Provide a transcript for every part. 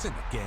It's in the game.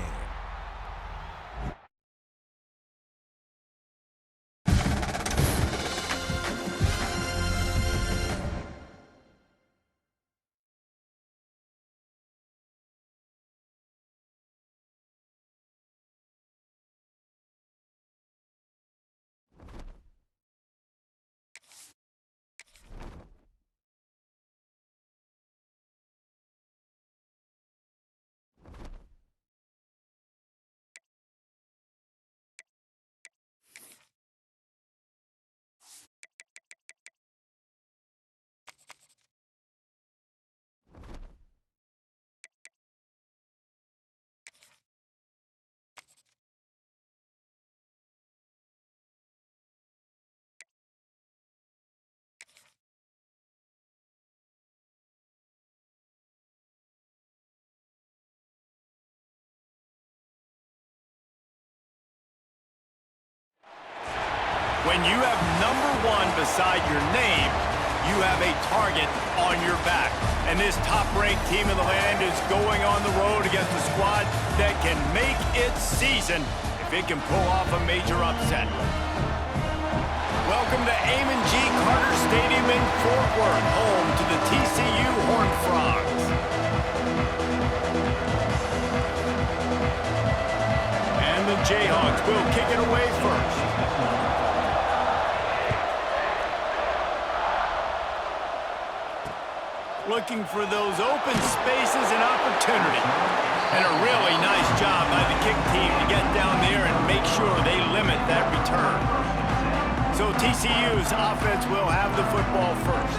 When you have #1 beside your name, you have a target on your back. And this top-ranked team in the land is going on the road against a squad that can make its season if it can pull off a major upset. Welcome to Amon G. Carter Stadium in Fort Worth, home to the TCU Horned Frogs. And the Jayhawks will kick it away first. Looking for those open spaces and opportunity. And a really nice job by the kick team to get down there and make sure they limit that return. So TCU's offense will have the football first.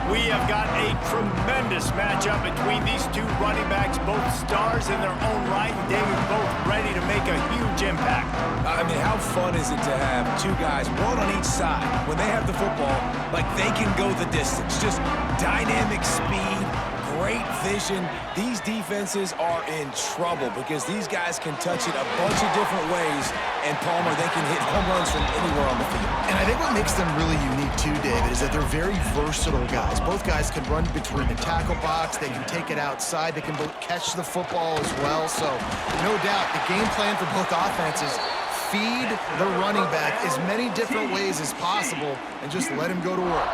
We have got a tremendous matchup between these two running backs, both stars in their own right, and David, both ready to make a huge impact. I mean, how fun is it to have two guys, one on each side, when they have the football, like they can go the distance. Just dynamic speed, great vision. These defenses are in trouble because these guys can touch it a bunch of different ways, and Palmer, they can hit home runs from anywhere on the field. And I think what makes them really unique too, David, is that they're very versatile guys. Both guys can run between the tackle box, they can take it outside, they can both catch the football as well. So no doubt the game plan for both offenses, feed the running back as many different ways as possible and just let him go to work.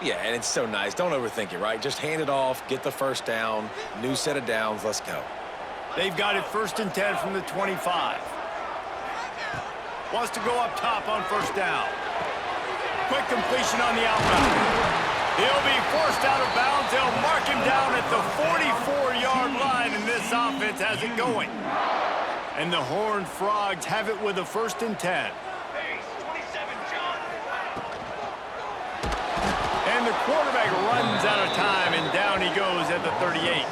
Yeah, and it's so nice. Don't overthink it, right? Just hand it off, get the first down, new set of downs, let's go. They've got it 1st and 10 from the 25. Wants to go up top on 1st down. Quick completion on the outbound. He'll be forced out of bounds. They'll mark him down at the 44-yard line, and this offense has it going. And the Horned Frogs have it with a 1st and 10. And the quarterback runs out of time, and down he goes at the 38.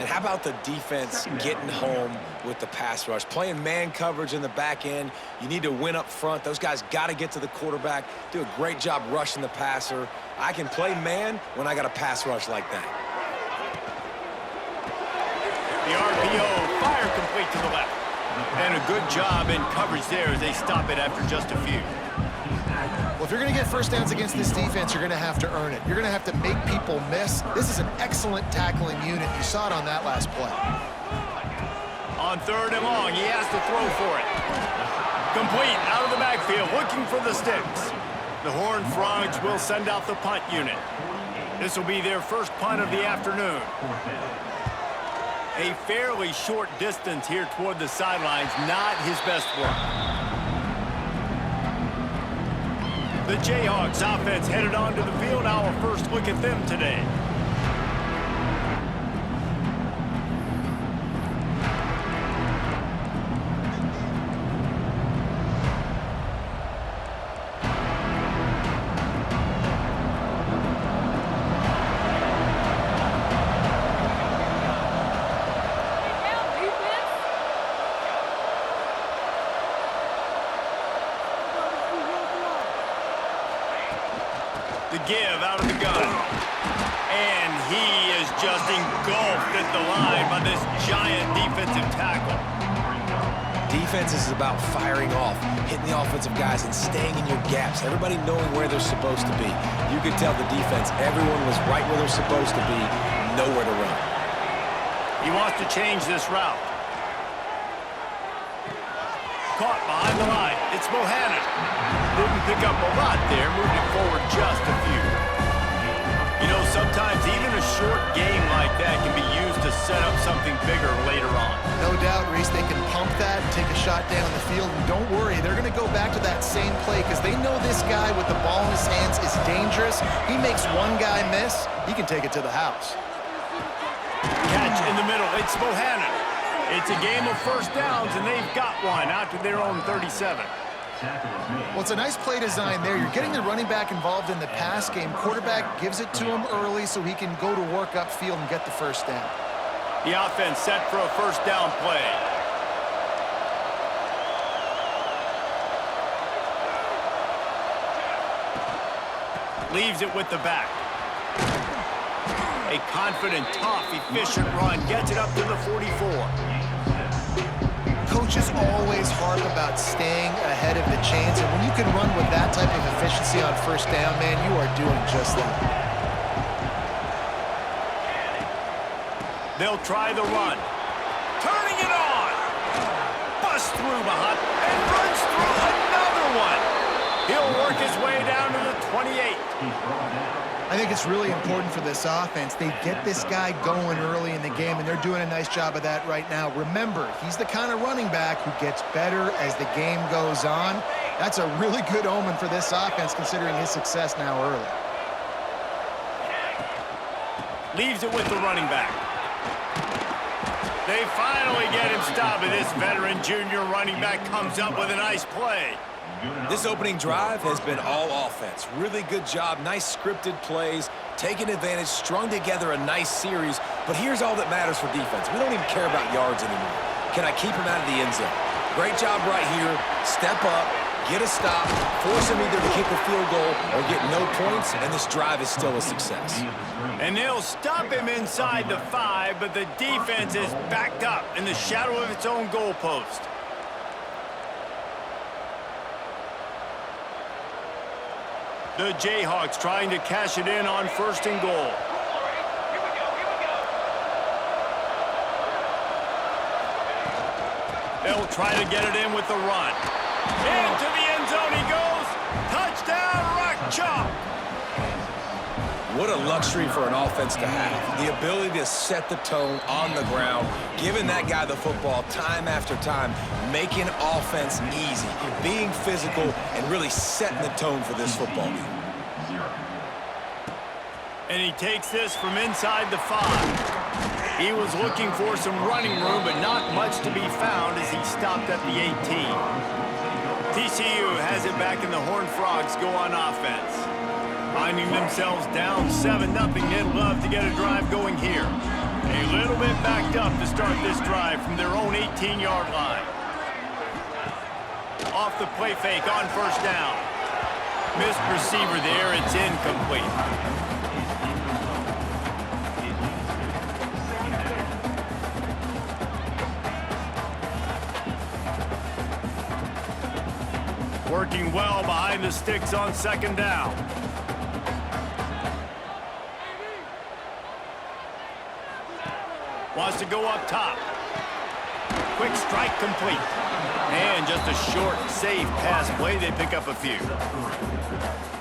And how about the defense getting home with the pass rush? Playing man coverage in the back end. You need to win up front. Those guys got to get to the quarterback, do a great job rushing the passer. I can play man when I got a pass rush like that. The RPO, fire complete to the left. And a good job in coverage there as they stop it after just a few. Well, if you're going to get first downs against this defense, you're going to have to earn it. You're going to have to make people miss. This is an excellent tackling unit. You saw it on that last play. On 3rd and long, he has to throw for it. Complete, out of the backfield, looking for the sticks. The Horned Frogs will send out the punt unit. This will be their first punt of the afternoon. A fairly short distance here toward the sidelines, not his best work. The Jayhawks offense headed onto the field. Our first look at them today. The give out of the gun. And he is just engulfed at the line by this giant defensive tackle. Defense is about firing off, hitting the offensive guys and staying in your gaps. Everybody knowing where they're supposed to be. You could tell the defense, everyone was right where they're supposed to be, nowhere to run. He wants to change this route. Caught behind the line. It's Bohannon. Didn't pick up a lot there, moved it forward just a few. You know, sometimes even a short game like that can be used to set up something bigger later on. No doubt, Reese, they can pump that and take a shot down the field. And don't worry, they're going to go back to that same play because they know this guy with the ball in his hands is dangerous. He makes one guy miss, he can take it to the house. Catch in the middle. It's Bohannon. It's a game of first downs, and they've got one out to their own 37. Well, it's a nice play design there. You're getting the running back involved in the pass game. Quarterback gives it to him early so he can go to work upfield and get the first down. The offense set for a first down play. Leaves it with the back. A confident, tough, efficient run. Gets it up to the 44. Coaches always harp about staying ahead of the chains, and when you can run with that type of efficiency on first down, man, you are doing just that. They'll try the run. Turning it on. Busts through behind and runs through another one. He'll work his way down to the 28. I think it's really important for this offense. They get this guy going early in the game, and they're doing a nice job of that right now. Remember, he's the kind of running back who gets better as the game goes on. That's a really good omen for this offense, considering his success now early. Leaves it with the running back. They finally get him stopped, and this veteran junior running back comes up with a nice play. This opening drive has been all offense. Really good job, nice scripted plays, taking advantage, strung together a nice series. But here's all that matters for defense. We don't even care about yards anymore. Can I keep him out of the end zone? Great job right here. Step up, get a stop, force him either to kick a field goal or get no points, and this drive is still a success. And they'll stop him inside the 5, but the defense is backed up in the shadow of its own goalpost. The Jayhawks trying to cash it in on first and goal. They'll try to get it in with the run. Into the end zone he goes. Touchdown, Rock Chalk. What a luxury for an offense to have. The ability to set the tone on the ground, giving that guy the football time after time, making offense easy, being physical, and really setting the tone for this football game. And he takes this from inside the 5. He was looking for some running room, but not much to be found as he stopped at the 18. TCU has it back, and the Horned Frogs go on offense. Finding themselves down 7-0, they'd love to get a drive going here. A little bit backed up to start this drive from their own 18-yard line. Off the play fake on first down. Missed receiver there, it's incomplete. Working well behind the sticks on second down. Wants to go up top. Quick strike complete. And just a short, safe pass play. They pick up a few.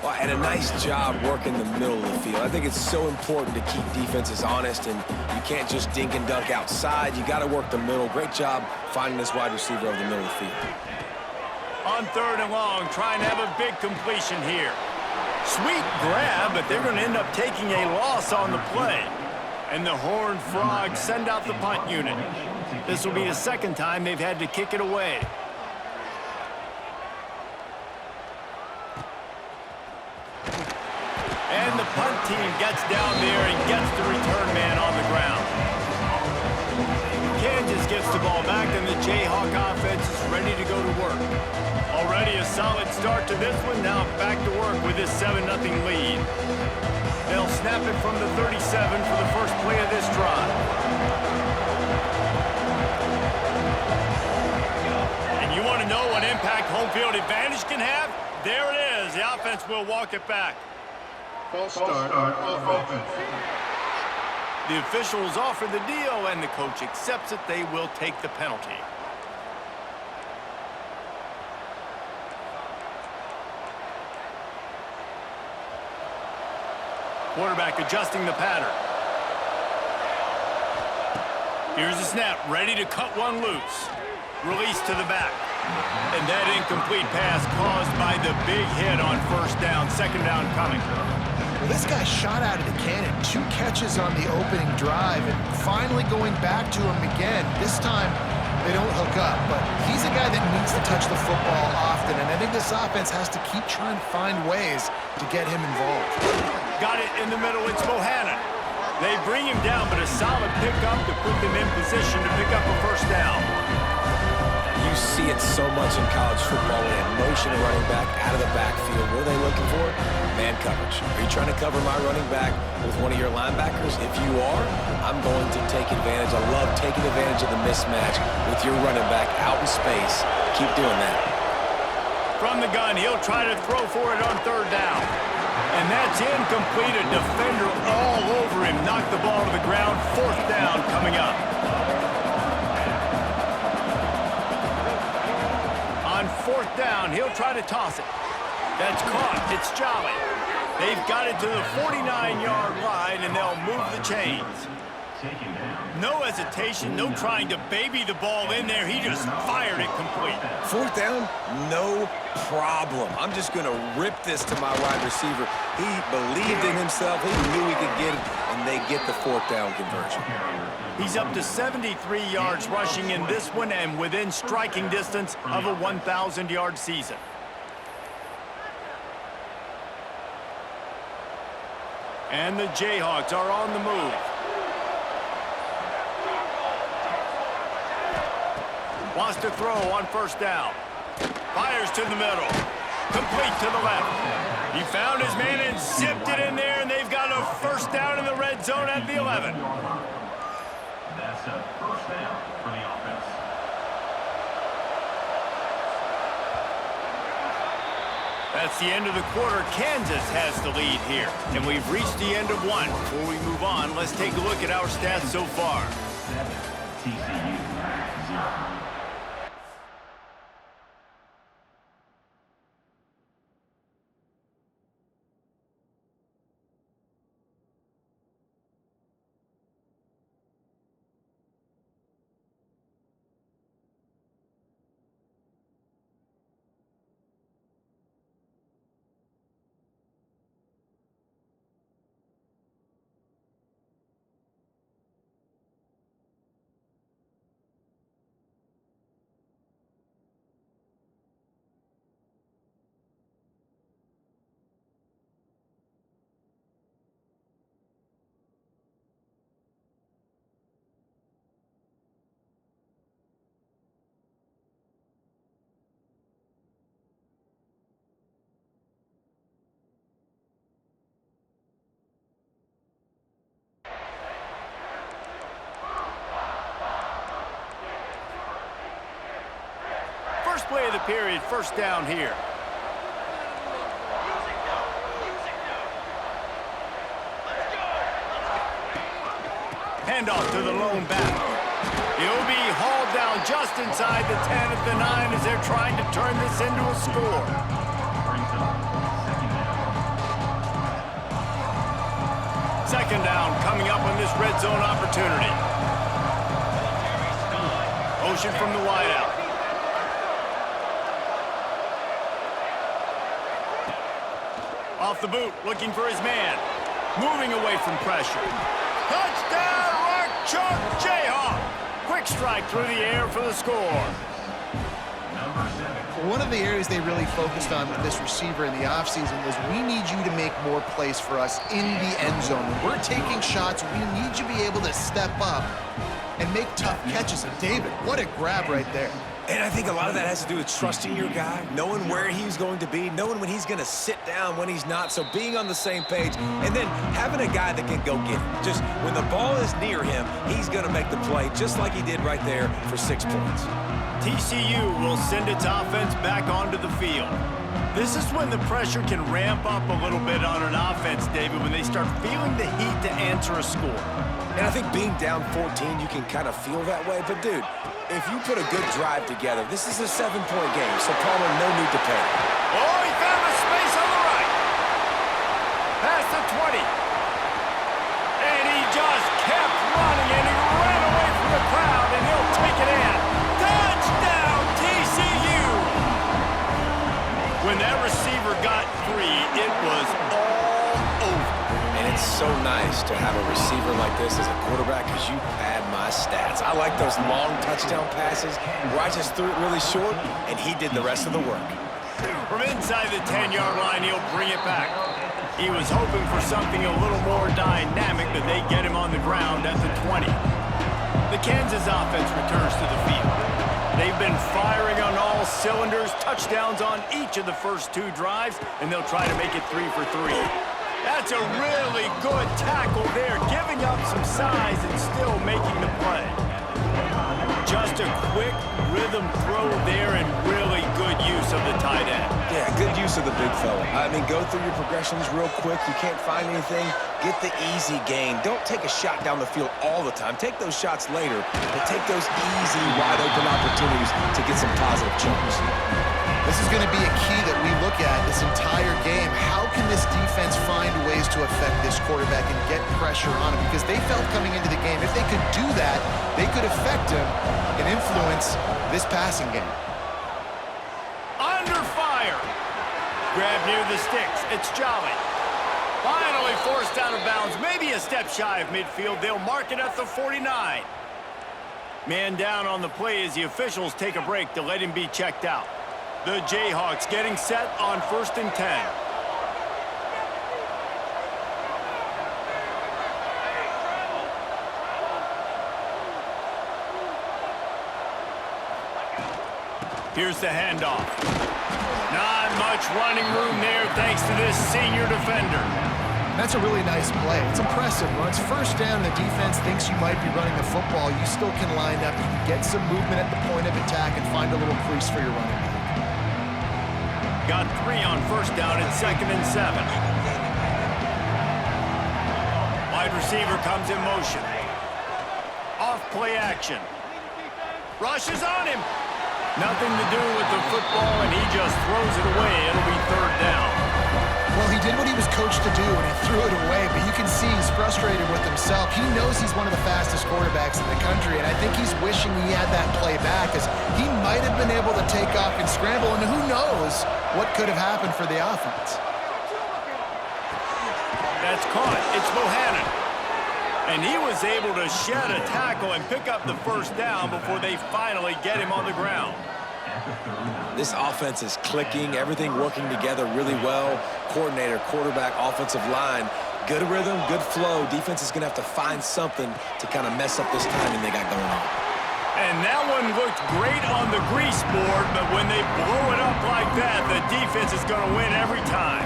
Well, and a nice job working the middle of the field. I think it's so important to keep defenses honest, and you can't just dink and dunk outside. You got to work the middle. Great job finding this wide receiver over the middle of the field. On third and long, trying to have a big completion here. Sweet grab, but they're going to end up taking a loss on the play. And the Horned Frogs send out the punt unit. This will be the second time they've had to kick it away. And the punt team gets down there and gets the return man on the ground. Kansas gets the ball back, and the Jayhawk offense is ready to go to work. Already a solid start to this one. Now back to work with this 7-0 lead. They'll snap it from the 37 for the first play of this drive. And you want to know what impact home field advantage can have? There it is. The offense will walk it back. False start on offense. The officials offer the deal, and the coach accepts it. They will take the penalty. Quarterback adjusting the pattern. Here's the snap, ready to cut one loose. Release to the back. And that incomplete pass caused by the big hit on first down. Second down coming. Well, this guy shot out of the cannon. 2 catches on the opening drive, and finally going back to him again. This time, they don't hook up, but he's a guy that needs to touch the football often, and I think this offense has to keep trying to find ways to get him involved. Got it in the middle. It's Bohannon. They bring him down, but a solid pickup to put them in position to pick up a first down. You see it so much in college football when they motion a running back out of the backfield. What are they looking for? Man coverage. Are you trying to cover my running back with one of your linebackers? If you are, I'm going to take advantage. I love taking advantage of the mismatch with your running back out in space. Keep doing that. From the gun, he'll try to throw for it on third down. And that's incomplete. A defender all over him. Knocked the ball to the ground. Fourth down coming up. On fourth down, he'll try to toss it. That's caught. It's Jolly. They've got it to the 49-yard line, and they'll move the chains. No hesitation, no trying to baby the ball in there. He just fired it complete. Fourth down, no problem. I'm just going to rip this to my wide receiver. He believed in himself. He knew he could get it, and they get the fourth down conversion. He's up to 73 yards rushing in this one and within striking distance of a 1,000-yard season. And the Jayhawks are on the move. Wants to throw on first down. Fires to the middle. Complete to the left. He found his man and zipped it in there, and they've got a first down in the red zone at the 11. That's a first down for the offense. That's the end of the quarter. Kansas has the lead here, and we've reached the end of one. Before we move on, let's take a look at our stats so far. 7, TCU 0. First play of the period, first down here. Handoff to the lone back. He'll be hauled down just inside the 10 at the 9 as they're trying to turn this into a score. Second down coming up on this red zone opportunity. Motion from the wideout. Off the boot, looking for his man. Moving away from pressure. Touchdown, Rock Chalk Jayhawk. Quick strike through the air for the score. One of the areas they really focused on with this receiver in the offseason was we need you to make more plays for us in the end zone. When we're taking shots, we need you to be able to step up and make tough catches. And David, what a grab right there. And I think a lot of that has to do with trusting your guy, knowing where he's going to be, knowing when he's going to sit down, when he's not. So being on the same page, and then having a guy that can go get it. Just when the ball is near him, he's going to make the play just like he did right there for 6 points. TCU will send its offense back onto the field. This is when the pressure can ramp up a little bit on an offense, David, when they start feeling the heat to answer a score. And I think being down 14, you can kind of feel that way. But, dude, if you put a good drive together, this is a 7-point game, so Palmer, no need to panic. Oh, he found a space on the right. Past the 20. And he just kept running, and he ran away from the crowd, and he'll take it in. Touchdown, TCU! When that receiver got free, it was all over. And it's so nice to have a receiver like this as a quarterback because you pad my stats. I like those long touchdown passes where I just threw it really short, and he did the rest of the work. From inside the 10-yard line, he'll bring it back. He was hoping for something a little more dynamic, but they get him on the ground at the 20. The Kansas offense returns to the field. They've been firing on all cylinders, touchdowns on each of the first 2 drives, and they'll try to make it 3 for 3. That's a really good tackle there, giving up some size and still making the play. Just a quick rhythm throw there and really good use of the tight end. Yeah, good use of the big fella. I mean, go through your progressions real quick. You can't find anything, get the easy gain. Don't take a shot down the field all the time. Take those shots later, but take those easy, wide-open opportunities to get some positive chunks. This is going to be a key that we look at this entire game. How can this defense find ways to affect this quarterback and get pressure on him? Because they felt coming into the game, if they could do that, they could affect him and influence this passing game. Under fire. Grab near the sticks. It's Jolly. Finally forced out of bounds. Maybe a step shy of midfield. They'll mark it at the 49. Man down on the play as the officials take a break to let him be checked out. The Jayhawks getting set on 1st and 10. Here's the handoff. Not much running room there thanks to this senior defender. That's a really nice play. It's impressive. When it's 1st down, the defense thinks you might be running the football. You still can line up. You can get some movement at the point of attack and find a little crease for your running back. Got 3 on 1st down and 2nd and 7. Wide receiver comes in motion. Off play action. Rushes on him. Nothing to do with the football, and he just throws it away. It'll be 3rd down. Well, he did what he was coached to do, and he threw it away, but you can see he's frustrated with himself. He knows he's one of the fastest quarterbacks in the country, and I think he's wishing he had that play back, as he might have been able to take off and scramble, and who knows what could have happened for the offense. That's caught. It's Bohannon. And he was able to shed a tackle and pick up the 1st down before they finally get him on the ground. This offense is clicking, everything working together really well. Coordinator, quarterback, offensive line, good rhythm, good flow. Defense is going to have to find something to kind of mess up this timing they got going on. And that one looked great on the grease board, but when they blow it up like that, the defense is going to win every time.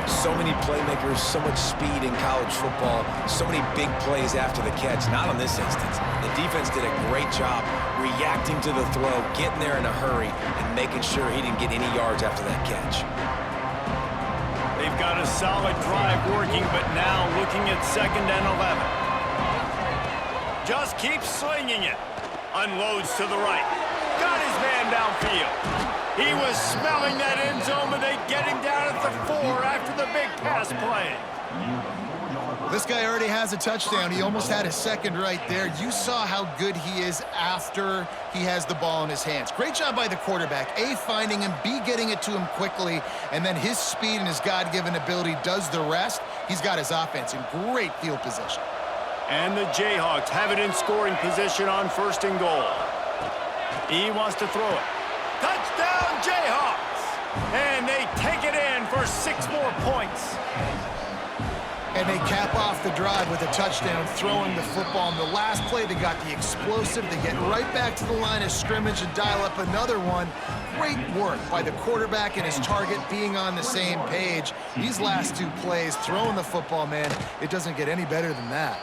So many playmakers, so much speed in college football, so many big plays after the catch. Not on this instance. The defense did a great job reacting to the throw, getting there in a hurry, and making sure he didn't get any yards after that catch. They've got a solid drive working, but now looking at 2nd and 11. Just keeps slinging it. Unloads to the right. Got his man downfield. He was smelling that end zone, but they get him down at the 4 after the big pass play. This guy already has a touchdown. He almost had his 2nd right there. You saw how good he is after he has the ball in his hands. Great job by the quarterback. A, finding him, B, getting it to him quickly, and then his speed and his God-given ability does the rest. He's got his offense in great field position. And the Jayhawks have it in scoring position on 1st and goal. He wants to throw it. Touchdown, Jayhawks! And they take it in for 6 more points. And they cap off the drive with a touchdown, throwing the football. In the last play, they got the explosive. They get right back to the line of scrimmage and dial up another one. Great work by the quarterback and his target being on the same page. These last 2 plays, throwing the football, man, it doesn't get any better than that.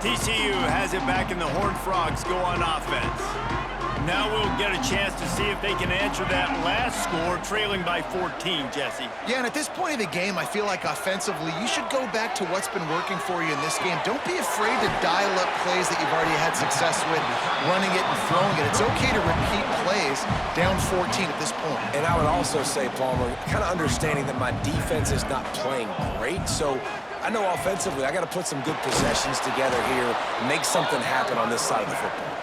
TCU has it back in the Horned Frogs go on offense. Now we'll get a chance to see if they can answer that last score, trailing by 14, Jesse. Yeah, and at this point of the game, I feel like offensively, you should go back to what's been working for you in this game. Don't be afraid to dial up plays that you've already had success with, running it and throwing it. It's okay to repeat plays down 14 at this point. And I would also say, Palmer, kind of understanding that my defense is not playing great, so I know offensively I got to put some good possessions together here, make something happen on this side of the football.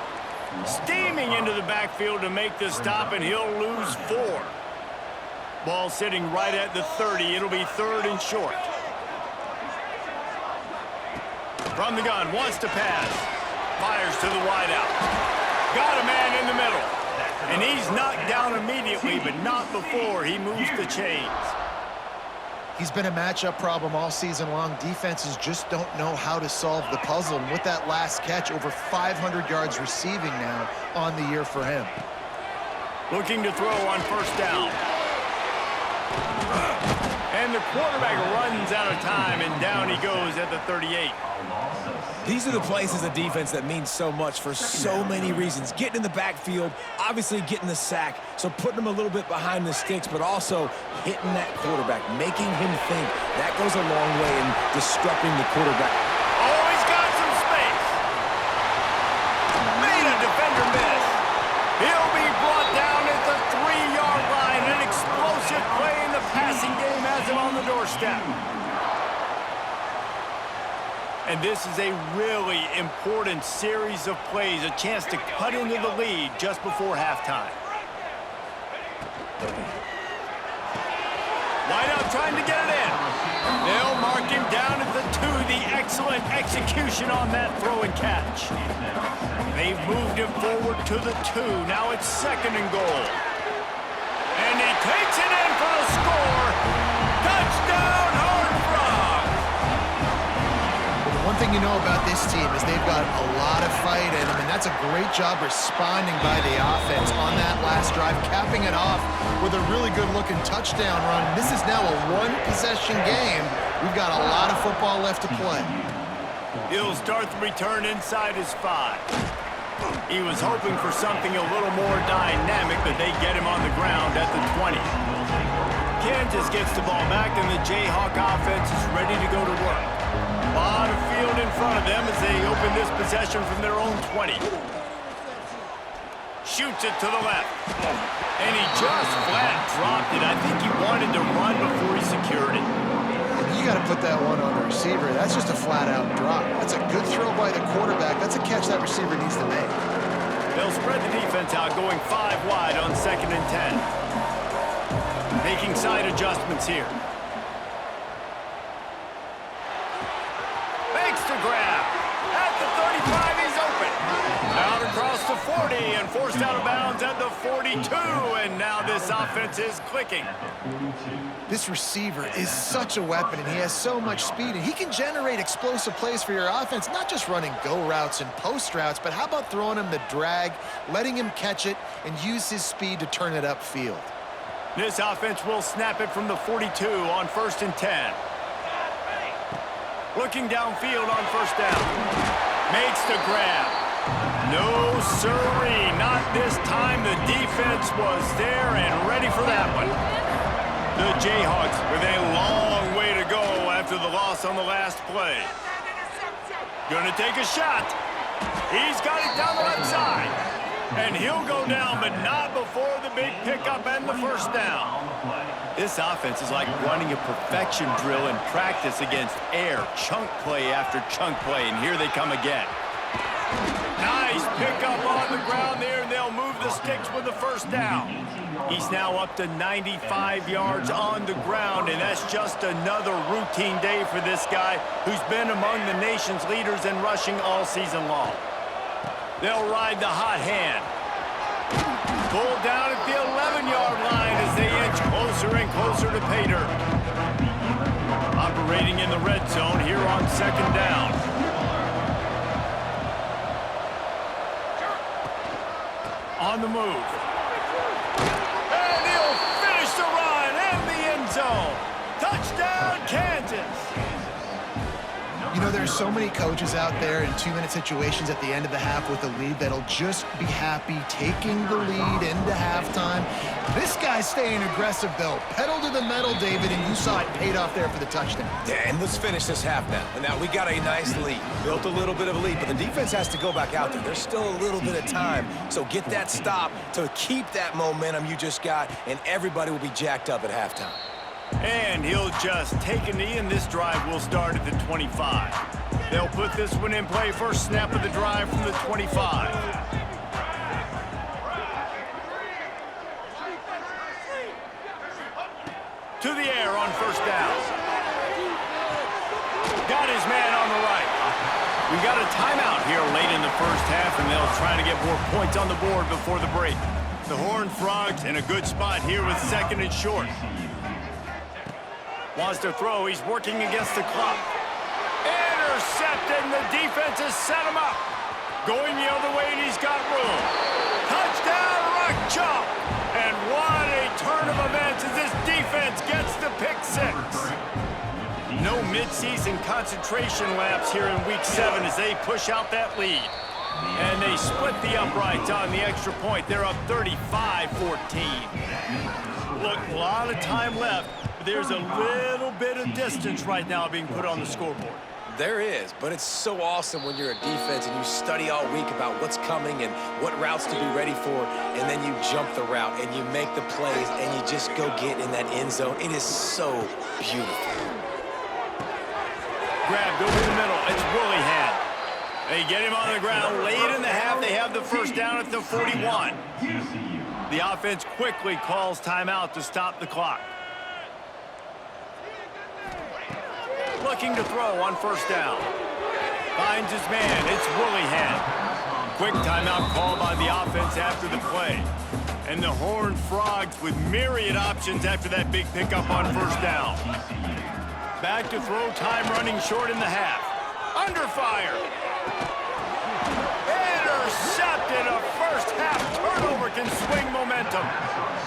Steaming into the backfield to make the stop, and he'll lose 4. Ball sitting right at the 30. It'll be 3rd and short. From the gun, wants to pass. Fires to the wideout. Got a man in the middle. And he's knocked down immediately, but not before he moves the chains. He's been a matchup problem all season long. Defenses just don't know how to solve the puzzle. And with that last catch, over 500 yards receiving now on the year for him. Looking to throw on 1st down. And the quarterback runs out of time, and down he goes at the 38. These are the plays as a defense that mean so much for so many reasons. Getting in the backfield, obviously getting the sack, so putting him a little bit behind the sticks, but also hitting that quarterback, making him think. That goes a long way in disrupting the quarterback. Oh, he's got some space. Made a defender miss. He'll be brought down at the 3-yard line. An explosive play in the passing game has him on the doorstep. And this is a really important series of plays, a chance to cut into the lead just before halftime. Wideout trying to get it in. They'll mark him down at the 2. The excellent execution on that throw and catch. They've moved him forward to the 2. Now it's 2nd and goal. And he takes it in for the score. Touchdown, Horned Frogs! One thing you know about this team is they've got a lot of fight in them, and that's a great job responding by the offense on that last drive, capping it off with a really good-looking touchdown run. This is now a 1-possession game. We've got a lot of football left to play. He'll start the return inside his 5. He was hoping for something a little more dynamic, but they get him on the ground at the 20. Kansas gets the ball back, and the Jayhawk offense is ready to go to work. A lot of field in front of them as they open this possession from their own 20. Shoots it to the left. And he just flat dropped it. I think he wanted to run before he secured it. You got to put that one on the receiver. That's just a flat-out drop. That's a good throw by the quarterback. That's a catch that receiver needs to make. They'll spread the defense out, going 5 wide on 2nd and 10. Making side adjustments here. Makes the grab. At the 35, he's open. Out across the 40 and forced out of bounds at the 42. And now this offense is clicking. This receiver is such a weapon, and he has so much speed, and he can generate explosive plays for your offense, not just running go routes and post routes, but how about throwing him the drag, letting him catch it, and use his speed to turn it upfield. This offense will snap it from the 42 on 1st and 10. Looking downfield on 1st down. Makes the grab. No siree, not this time. The defense was there and ready for that one. The Jayhawks with a long way to go after the loss on the last play. Gonna take a shot. He's got it down the left side. And he'll go down, but not before the big pickup and the 1st down. This offense is like running a perfection drill in practice against air. Chunk play after chunk play, and here they come again. Nice pickup on the ground there, and they'll move the sticks with the 1st down. He's now up to 95 yards on the ground, and that's just another routine day for this guy who's been among the nation's leaders in rushing all season long. They'll ride the hot hand. Pulled down at the 11-yard line as they inch closer and closer to pay dirt. Operating in the red zone here on 2nd down. On the move. And he'll finish the run and the end zone. Touchdown, Kansas. You know, there's so many coaches out there in 2-minute situations at the end of the half with a lead that'll just be happy taking the lead into halftime. This guy's staying aggressive, though. Pedal to the metal, David, and you saw it paid off there for the touchdown. Yeah, and let's finish this half now. And now we got a nice lead. Built a little bit of a lead, but the defense has to go back out there. There's still a little bit of time. So get that stop to keep that momentum you just got, and everybody will be jacked up at halftime. And he'll just take a knee, and this drive will start at the 25. They'll put this one in play. First snap of the drive from the 25. To the air on first down. Got his man on the right. We got a timeout here late in the first half, and they'll try to get more points on the board before the break. The Horned Frogs in a good spot here with second and short. Wants to throw. He's working against the clock. Intercepted, and the defense has set him up. Going the other way, and he's got room. Touchdown, Rock Chalk! And what a turn of events as this defense gets the pick six. No midseason concentration lapse here in Week 7 as they push out that lead. And they split the uprights on the extra point. They're up 35-14. Look, a lot of time left, but there's a little bit of distance right now being put on the scoreboard. There is, but it's so awesome when you're a defense and you study all week about what's coming and what routes to be ready for, and then you jump the route and you make the plays and you just go get in that end zone. It is so beautiful. Grabbed over the middle. It's Willingham. They get him on the ground. Late in the half, they have the first down at the 41. The offense quickly calls timeout to stop the clock. Looking to throw on first down. Finds his man. It's Willingham. Quick timeout call by the offense after the play. And the Horned Frogs with myriad options after that big pickup on first down. Back to throw, time running short in the half. Under fire. Intercepted. A first half turnover can swing momentum.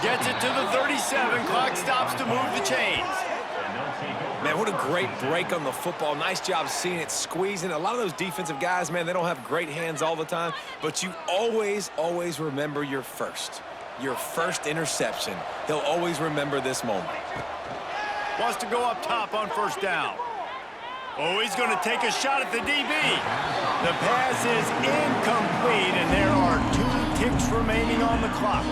Gets it to the 37. Clock stops to move the chains. Man, what a great break on the football. Nice job seeing it squeezing. A lot of those defensive guys, man, they don't have great hands all the time, but you always, always remember your first interception. He'll always remember this moment. Wants to go up top on first down. Oh, he's going to take a shot at the DB. The pass is incomplete, and there are 2 ticks remaining on the clock.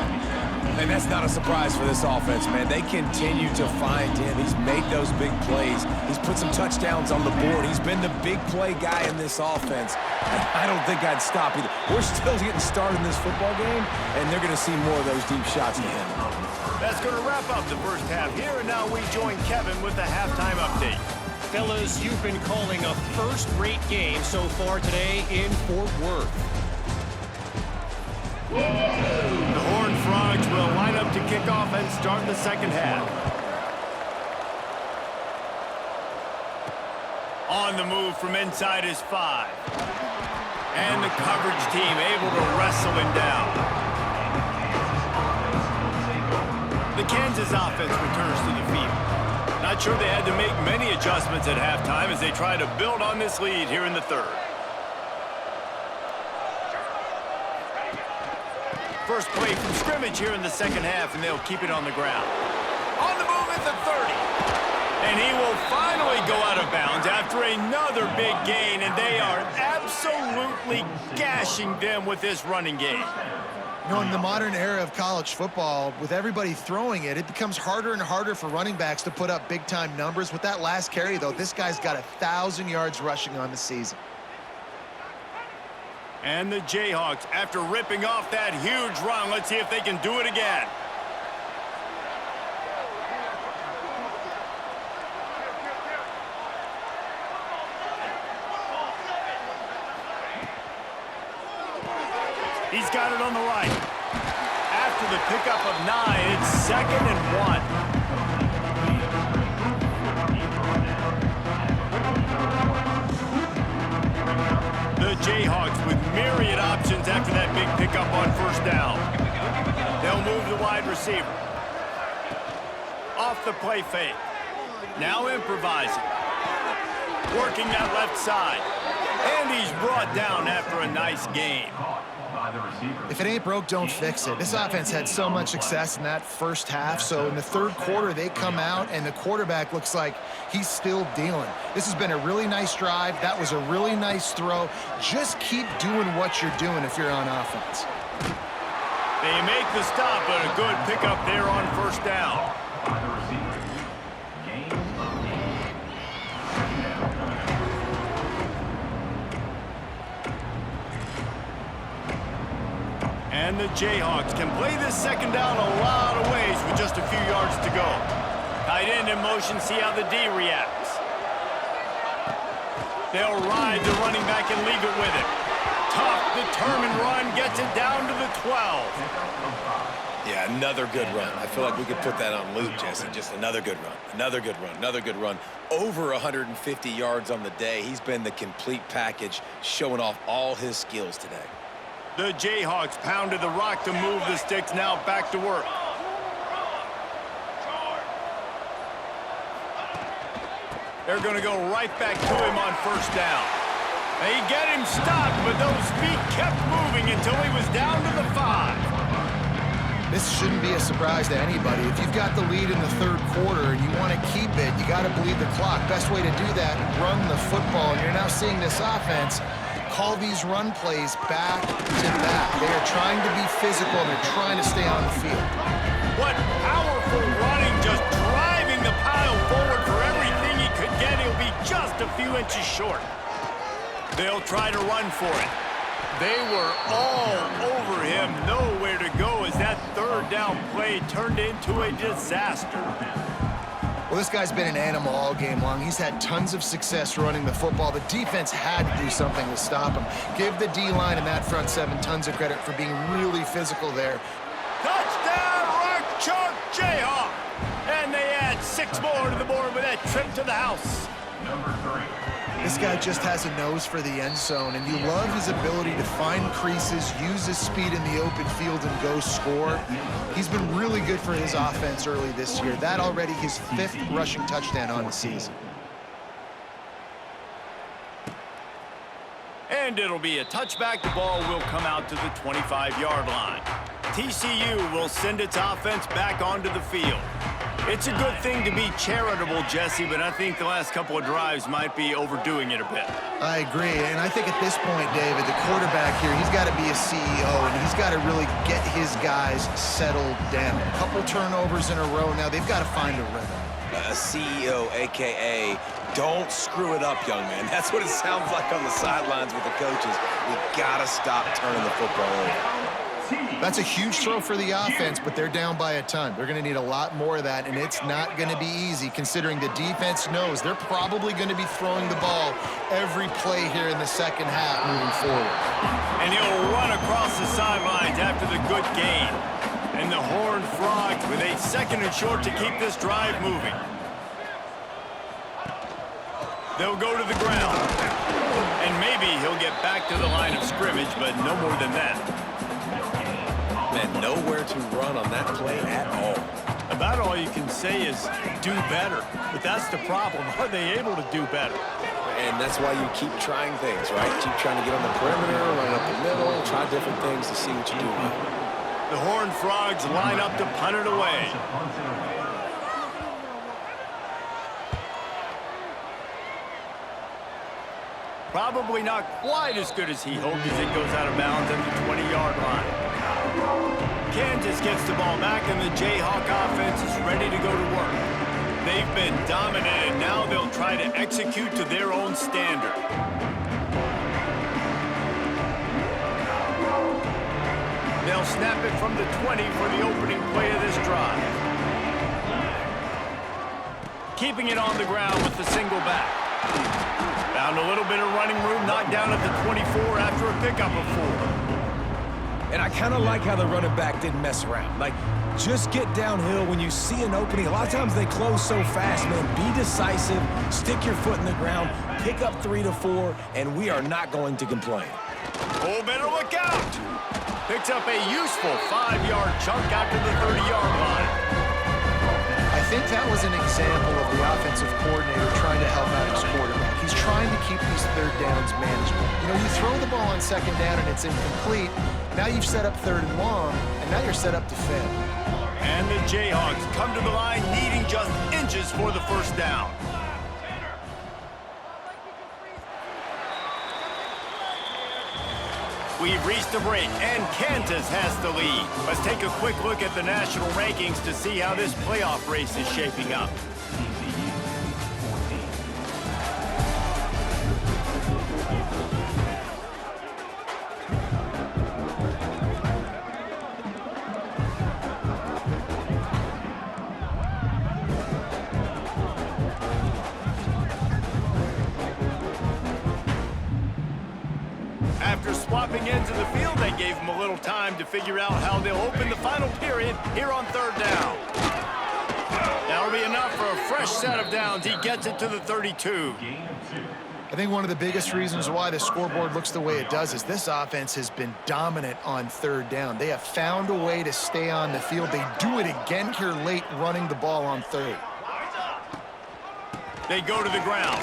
And that's not a surprise for this offense, man. They continue to find him. He's made those big plays. He's put some touchdowns on the board. He's been the big play guy in this offense. And I don't think I'd stop either. We're still getting started in this football game, and they're going to see more of those deep shots to him. That's going to wrap up the first half here, and now we join Kevin with the halftime update. Fellas, you've been calling a first-rate game so far today in Fort Worth. The Horned Frogs will line up to kick off and start the second half. On the move from inside his 5. And the coverage team able to wrestle him down. The Kansas offense returns to the field. Not sure they had to make many adjustments at halftime as they try to build on this lead here in the third. First play from scrimmage here in the second half, and they'll keep it on the ground. On the move at the 30. And he will finally go out of bounds after another big gain, and they are absolutely gashing them with this running game. You know, in the modern era of college football, with everybody throwing it, it becomes harder and harder for running backs to put up big-time numbers. With that last carry, though, this guy's got 1,000 yards rushing on the season. And the Jayhawks, after ripping off that huge run, let's see if they can do it again. He's got it on the right. After the pickup of 9, it's 2nd and 1. The Jayhawks with myriad options after that big pickup on first down. They'll move the wide receiver. Off the play fake. Now improvising. working that left side. And he's brought down after a nice gain. By the receiver. If it ain't broke, don't fix it. This offense had so much success in that first half, so in the third quarter, they come out, and the quarterback looks like he's still dealing. This has been a really nice drive. That was a really nice throw. Just keep doing what you're doing if you're on offense. They make the stop, but a good pickup there on first down. By the receiver. Gain of 8. Second down. And the Jayhawks can play this second down a lot of ways with just a few yards to go. Tight end in motion, see how the D reacts. They'll ride the running back and leave it with him. Tough, determined run, gets it down to the 12. Yeah, another good run. I feel like we could put that on loop, Jesse. Just another good run, another good run, another good run. Over 150 yards on the day. He's been the complete package, showing off all his skills today. The Jayhawks pounded the rock to move the sticks, now back to work. They're going to go right back to him on first down. They get him stopped, but those feet kept moving until he was down to the 5. This shouldn't be a surprise to anybody. If you've got the lead in the third quarter and you want to keep it, you got to bleed the clock. Best way to do that, run the football. And you're now seeing this offense call these run plays back to back. They are trying to be physical, and they're trying to stay on the field. What powerful running, just driving the pile forward for everything he could get. He'll be just a few inches short. They'll try to run for it. They were all over him, nowhere to go as that third down play turned into a disaster. Well, this guy's been an animal all game long. He's had tons of success running the football. The defense had to do something to stop him. Give the D-line and that front seven tons of credit for being really physical there. Touchdown, Rock Chalk Jayhawk! And they add 6 more to the board with that trip to the house. Number 3. This guy just has a nose for the end zone, and you love his ability to find creases, use his speed in the open field, and go score. He's been really good for his offense early this year. That already his 5th rushing touchdown on the season. And it'll be a touchback. The ball will come out to the 25-yard line. TCU will send its offense back onto the field. It's a good thing to be charitable, Jesse, but I think the last couple of drives might be overdoing it a bit. I agree, and I think at this point, David, the quarterback here, he's got to be a CEO, and he's got to really get his guys settled down. A couple turnovers in a row now. They've got to find a rhythm. A CEO, a.k.a. don't screw it up, young man. That's what it sounds like on the sidelines with the coaches. We got to stop turning the football over. That's a huge throw for the offense, but they're down by a ton. They're going to need a lot more of that, and it's not going to be easy considering the defense knows they're probably going to be throwing the ball every play here in the second half moving forward. And he'll run across the sidelines after the good gain. And the Horned Frogs with a 2nd and short to keep this drive moving. They'll go to the ground. And maybe he'll get back to the line of scrimmage, but no more than that. Man, nowhere to run on that play at all. About all you can say is do better. But that's the problem. Are they able to do better? And that's why you keep trying things, right? Keep trying to get on the perimeter, run up the middle, try different things to see what you do. The Horned Frogs line up to punt it away. Probably not quite as good as he hoped as it goes out of bounds at the 20-yard line. Kansas gets the ball back, and the Jayhawk offense is ready to go to work. They've been dominated. Now they'll try to execute to their own standard. They'll snap it from the 20 for the opening play of this drive. Keeping it on the ground with the single back. Found a little bit of running room, knocked down at the 24 after a pickup of 4. And I kind of like how the running back didn't mess around. Like, just get downhill when you see an opening. A lot of times they close so fast, man. Be decisive, stick your foot in the ground, pick up 3 to 4, and we are not going to complain. Oh, better look out! Picks up a useful 5-yard chunk out to the 30-yard line. I think that was an example of the offensive coordinator trying to help out his quarterback. He's trying to keep these third downs manageable. You know, you throw the ball on second down and it's incomplete. Now you've set up third and long, and now you're set up to fail. And the Jayhawks come to the line needing just inches for the first down. We've reached the break, and Kansas has the lead. Let's take a quick look at the national rankings to see how this playoff race is shaping up. TCU 14. After swapping into the field, they gave him a little time to figure out how they'll open the final period here on third down. That'll be enough for a fresh set of downs. He gets it to the 32. I think one of the biggest reasons why the scoreboard looks the way it does is this offense has been dominant on third down. They have found a way to stay on the field. They do it again here late, running the ball on third. They go to the ground.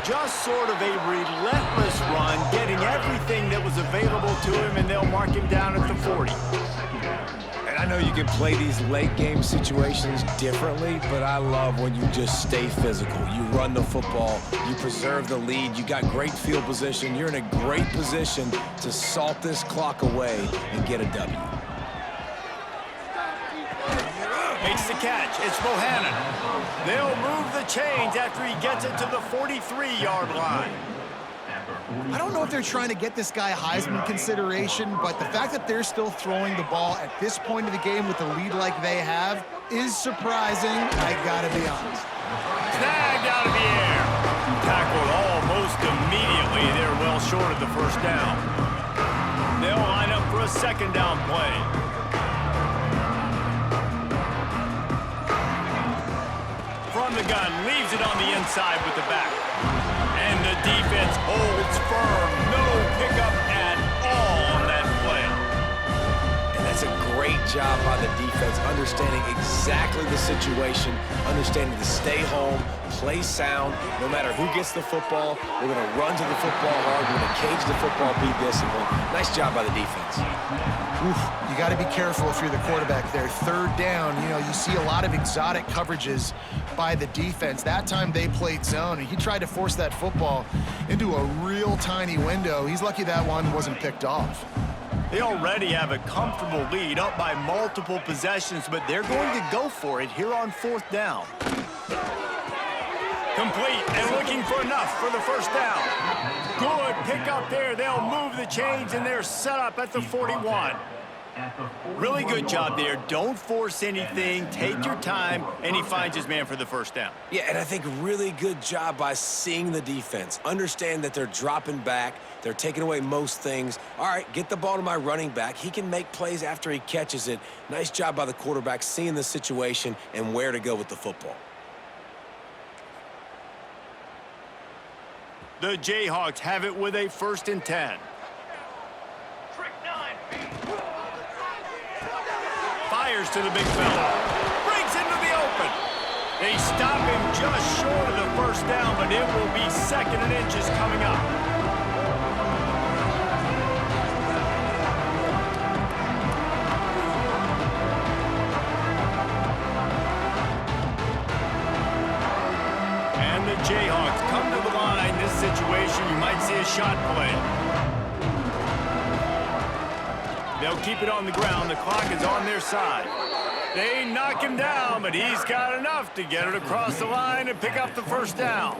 Just sort of a relentless run, getting everything that was available to him, and they'll mark him down at the 40. And I know you can play these late game situations differently, but I love when you just stay physical. You run the football, you preserve the lead, you got great field position, you're in a great position to salt this clock away and get a W. Makes the catch. It's Bohannon. They'll move the chains after he gets it to the 43-yard line. I don't know if they're trying to get this guy Heisman consideration, but the fact that they're still throwing the ball at this point of the game with a lead like they have is surprising, I gotta be honest. Snagged out of the air. Tackled almost immediately. They're well short of the first down. They'll line up for a second down play. From the gun, leaves it on the inside with the back. And the defense holds firm. No pickup at all on that play. And that's a great job by the defense, understanding exactly the situation, understanding to stay home, play sound. No matter who gets the football, we're going to run to the football hard. We're going to cage the football, be disciplined. Nice job by the defense. Oof, you got to be careful if you're the quarterback there. Third down, you know, you see a lot of exotic coverages by the defense. That time they played zone, and he tried to force that football into a real tiny window. He's lucky that one wasn't picked off. They already have a comfortable lead, up by multiple possessions, but they're going to go for it here on fourth down. Complete and looking for enough for the first down. Good pick up there. They'll move the chains, and they're set up at the 41. Really good job there. Don't force anything. Take your time, and he finds his man for the first down. Yeah, and I think really good job by seeing the defense. Understand that they're dropping back. They're taking away most things. All right, get the ball to my running back. He can make plays after he catches it. Nice job by the quarterback seeing the situation and where to go with the football. The Jayhawks have it with a 1st and 10. Fires to the big fella. Breaks into the open. They stop him just short of the first down, but it will be 2nd and inches coming up. And the Jayhawks come to the line. This situation, you might see a shot play. They'll keep it on the ground. The clock is on their side. They knock him down, but he's got enough to get it across the line and pick up the first down.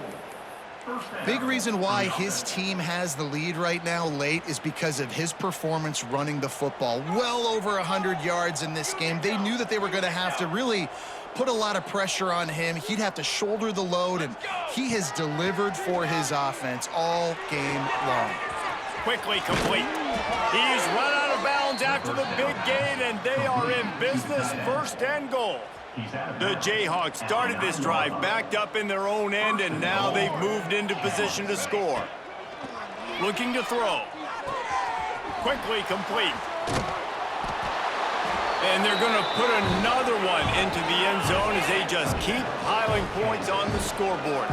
Big reason why his team has the lead right now late is because of his performance running the football. Well over 100 yards in this game. They knew that they were going to have to really put a lot of pressure on him. He'd have to shoulder the load, and he has delivered for his offense all game long. Quickly complete. He's run out of bounds after the big gain, and they are in business, 1st and goal. The Jayhawks started this drive backed up in their own end, and now they've moved into position to score. Looking to throw. Quickly complete. And they're going to put another one into the end zone as they just keep piling points on the scoreboard.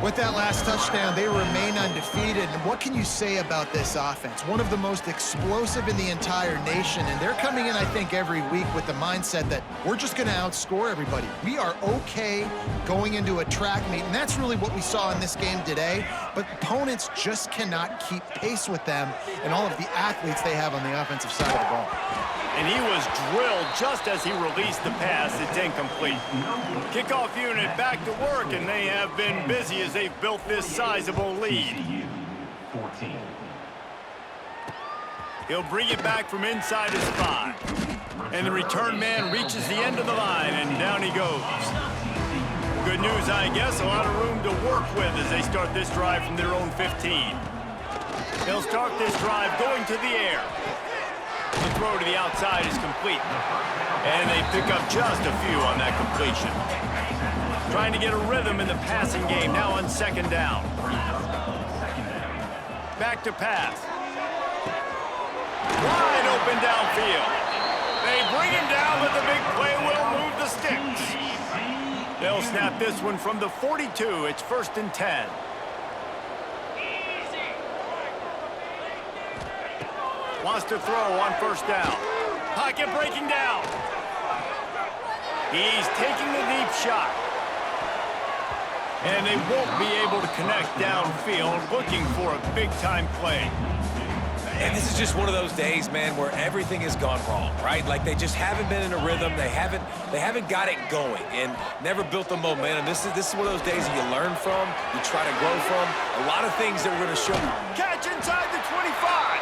With that last touchdown, they remain undefeated. And what can you say about this offense? One of the most explosive in the entire nation. And they're coming in, I think, every week with the mindset that we're just going to outscore everybody. We are okay going into a track meet. And that's really what we saw in this game today. But opponents just cannot keep pace with them and all of the athletes they have on the offensive side of the ball. And he was drilled just as he released the pass. It's incomplete. Kickoff unit back to work, and they have been busy as they've built this sizable lead. TCU 14. He'll bring it back from inside his 5. And the return man reaches the end of the line, and down he goes. Good news, I guess, a lot of room to work with as they start this drive from their own 15. They'll start this drive going to the air. The throw to the outside is complete. And they pick up just a few on that completion. Trying to get a rhythm in the passing game now on second down. Back to pass. Wide open downfield. They bring him down, but the big play will move the sticks. They'll snap this one from the 42. It's 1st and 10. Wants to throw on 1st down. Pocket breaking down. He's taking the deep shot. And they won't be able to connect downfield, looking for a big-time play. And this is just one of those days, man, where everything has gone wrong, right? Like they just haven't been in a rhythm. They haven't got it going and never built the momentum. This is one of those days that you learn from, you try to grow from. A lot of things that we're going to show you. Catch inside the 25.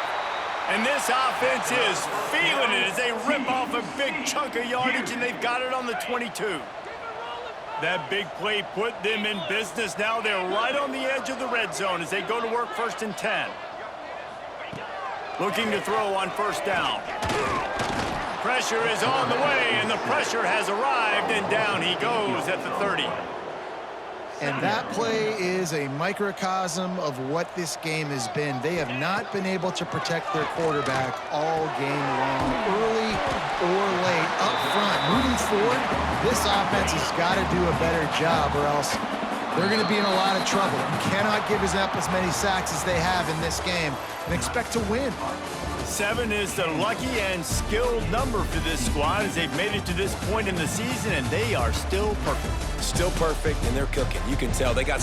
And this offense is feeling it as they rip off a big chunk of yardage, and they've got it on the 22. That big play put them in business. Now they're right on the edge of the red zone as they go to work 1st and 10. Looking to throw on 1st down. Pressure is on the way, and the pressure has arrived, and down he goes at the 30. And that play is a microcosm of what this game has been. They have not been able to protect their quarterback all game long, early or late, up front. Moving forward, this offense has got to do a better job or else they're going to be in a lot of trouble. You cannot give up as many sacks as they have in this game and expect to win. 7 is the lucky and skilled number for this squad as they've made it to this point in the season, and they are still perfect. Still perfect, and they're cooking. You can tell they got